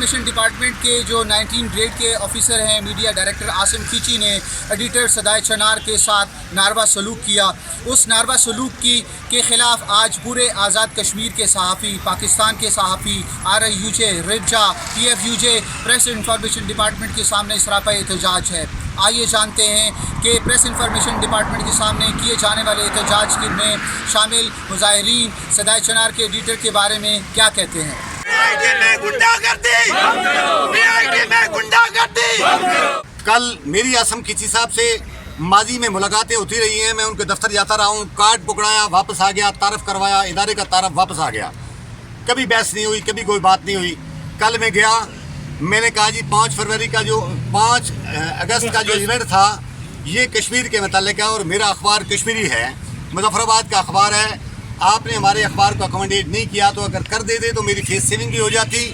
Information department کے جو 19 grade کے آفیسر ہیں میڈیا ڈائریکٹر عاصم کھیچی نے ایڈیٹر صدائے چنار کے ساتھ ناروا سلوک کیا، اس ناروا سلوک کے خلاف آج پورے آزاد کشمیر کے صحافی، پاکستان کے صحافی، RIUJ، رجا، PFUJ پریس انفارمیشن ڈپارٹمنٹ کے سامنے سراپا احتجاج ہے۔ آئیے جانتے ہیں کہ پریس انفارمیشن ڈپارٹمنٹ کے سامنے کیے جانے والے احتجاج میں شامل مظاہرین صدائے چنار کے ایڈیٹر کے بارے میں کیا کہتے ہیں۔ کل میری عاصم کھیچی صاحب سے ماضی میں ملاقاتیں ہوتی رہی ہیں، میں ان کے دفتر جاتا رہا ہوں، کارڈ پکڑایا، واپس آ گیا، تعارف کروایا، ادارے کا تعارف، واپس آ گیا، کبھی بحث نہیں ہوئی، کبھی کوئی بات نہیں ہوئی۔ کل میں گیا، میں نے کہا جی 5 اگست کا جو ایونٹ تھا یہ کشمیر کے متعلق ہے اور میرا اخبار کشمیری ہے، مظفر آباد کا اخبار ہے، آپ نے ہمارے اخبار کو اکوموڈیٹ نہیں کیا تو اگر کر دیتے تو میری فیس سیونگ بھی ہو جاتی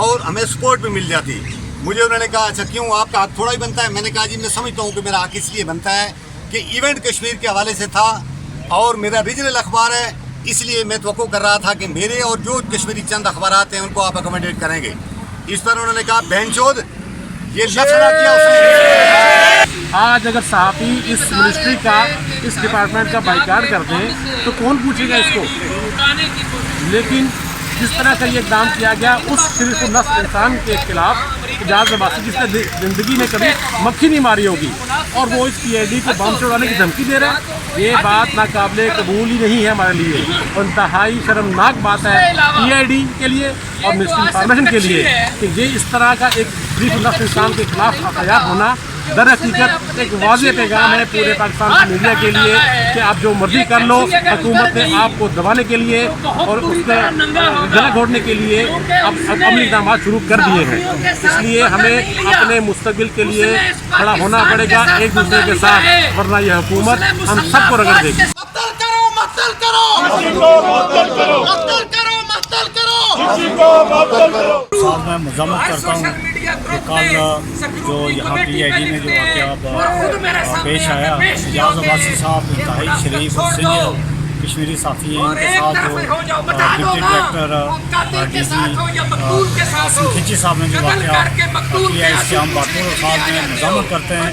اور ہمیں سپورٹ بھی مل جاتی۔ مجھے انہوں نے کہا اچھا کیوں، آپ کا حق تھوڑا ہی بنتا ہے؟ میں نے کہا جی میں سمجھتا ہوں کہ میرا حق اس لیے بنتا ہے کہ ایونٹ کشمیر کے حوالے سے تھا اور میرا ریجنل اخبار ہے، اس لیے میں توقع کر رہا تھا کہ میرے اور جو کشمیری چند اخبارات ہیں ان کو آپ اکوموڈیٹ کریں گے۔ اس پر انہوں نے کہا بہن چود، یہ لفظ نہ کیا اس نے۔ آج اگر صحافی اس منسٹری کا، اس ڈپارٹمنٹ کا بائیکاٹ کرتے ہیں تو کون پوچھے گا اس کو؟ لیکن جس طرح کا یہ اقدام کیا گیا اس شریف النفس انسان کے خلاف، اعجاز عباسی جس نے زندگی میں کبھی مکھی نہیں ماری ہوگی اور وہ اس PID کو بم چڑھانے کی دھمکی دے رہا ہے، یہ بات ناقابل قبول ہی نہیں ہے ہمارے لیے، اور انتہائی شرمناک بات ہے PID کے لیے اور منسٹری انفارمیشن کے لیے کہ یہ اس طرح کا ایک شریف النفس انسان کے خلاف FIR ہونا در حقیقت ایک واضح پیغام ہے پورے پاکستان کی میڈیا کے لیے کہ آپ جو مرضی کر لو، حکومت نے آپ کو دبانے کے لیے اور اس کا گلا گھونٹنے کے لیے اب عملی اقدامات شروع کر دیے ہیں۔ اس لیے ہمیں اپنے مستقبل کے لیے کھڑا ہونا پڑے گا ایک دوسرے کے ساتھ، ورنہ یہ حکومت ہم سب کو رگڑ دے گی۔ میں مذمت کرتا ہوں کہ کل جو یہاں PID میں جو واقعہ پیش آیا، اعجاز عباسی صاحب انتہائی شریف اور سینئر کشمیری صحافی ہیں، ان کے ساتھ جو ڈپٹی ڈائریکٹر DG عاصم کھیچی صاحب نے جو واقعہ کیا ہے، اس سے ہم باتوں کے ساتھ میں مذمت کرتے ہیں۔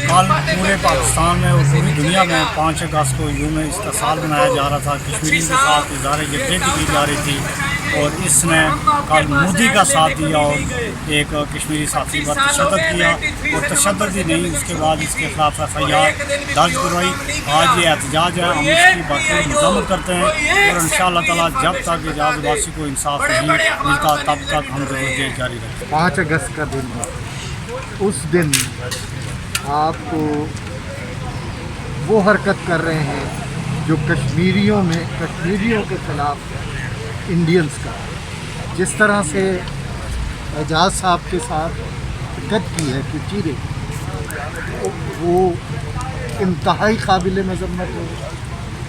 کل پورے پاکستان میں اور پوری دنیا میں 5 اگست کو یوم استحصال منایا جا رہا تھا، کشمیریوں کے ساتھ اظہار یکجہتی کی جا رہی تھی اور اس نے کل مودی کا ساتھ دیا اور ایک کشمیری صحافی پر تشدد کیا اور تشدد ہی نہیں، اس کے بعد اس کے خلاف FIR درج کروائی۔ آج یہ احتجاج ہے، ہم اس کی باتوں کی مذمت کرتے ہیں اور انشاءاللہ تعالیٰ جب تک اعجاز عباسی کو انصاف نہیں ملتا تب تک ہم جدوجہد جاری رکھیں گے۔ 5 اگست کا دن ہے، اس دن آپ کو وہ حرکت کر رہے ہیں جو کشمیریوں کے خلاف انڈینز کا، جس طرح سے اعجاز صاحب کے ساتھ حرکت کی ہے کچیرے، وہ انتہائی قابل مذمت ہے۔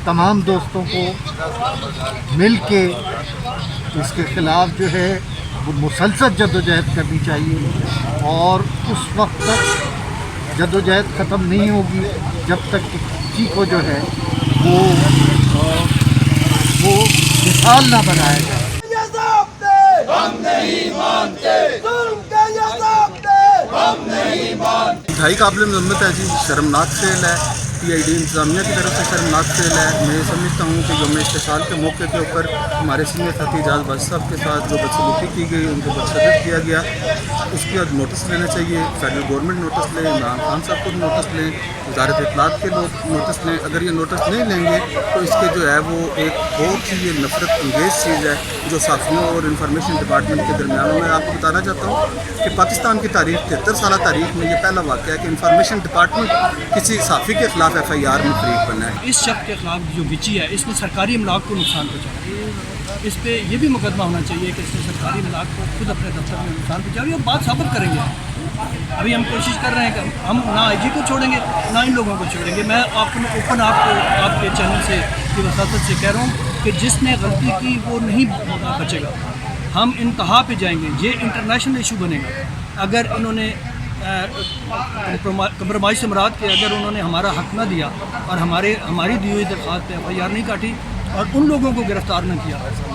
تمام دوستوں کو مل کے اس کے خلاف جو ہے وہ مسلسل جدوجہد کرنی چاہیے اور اس وقت تک جدوجہد ختم نہیں ہوگی جب تک کہ کسی کو جو ہے وہ مثال نہ بنایا جائے۔ انتہائی قابل مذمت ہے جی، شرمناک فعل ہے، PID انتظامیہ کی طرف سے شرمناک فعل ہے۔ میں سمجھتا ہوں کہ یوم استحصال کے موقع کے اوپر ہمارے سینئر ساتھی اعجاز عباسی صاحب کے ساتھ جو بدسلوکی کی گئی، ان کو بدسلوک کیا گیا، اس کی اب نوٹس لینا چاہیے، فیڈرل گورنمنٹ نوٹس لیں، عمران خان صاحب کو نوٹس لیں، وزارت اطلاعات کے لوگ نوٹس لیں۔ اگر یہ نوٹس نہیں لیں گے تو اس کے جو ہے وہ ایک بہت ہی یہ نفرت انگیز چیز ہے جو صحافیوں اور انفارمیشن ڈپارٹمنٹ کے درمیان۔ میں آپ کو بتانا چاہتا ہوں کہ پاکستان کی تاریخ 73 سالہ تاریخ میں یہ پہلا واقعہ ہے کہ انفارمیشن ڈپارٹمنٹ کسی صحافی کے خلاف FIR میں فریق بنا ہے۔ اس شخص کے خلاف جو وچی ہے، اس نے سرکاری املاک کو نقصان پہنچایا، اس پہ یہ بھی مقدمہ ہونا چاہیے کہ اس نے سرکاری املاک کو خود اپنے دفتر میں نقصان پہنچایا، اور بات ثابت کریں گے۔ ابھی ہم کوشش کر رہے ہیں کہ ہم نہ IG کو چھوڑیں گے نہ ان لوگوں کو چھوڑیں گے۔ میں آپ کو اوپن آپ کے چینل سے کی وساطت سے کہہ رہا ہوں کہ جس نے غلطی کی وہ نہیں بچے گا، ہم انتہا پہ جائیں گے، یہ انٹرنیشنل ایشو بنے گا۔ اگر انہوں نے کمپرومائز سے مراد کہ اگر انہوں نے ہمارا حق نہ دیا اور ہماری دی ہوئی درخواست پہ FIR نہیں کاٹی اور ان لوگوں کو گرفتار نہ کیا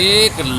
1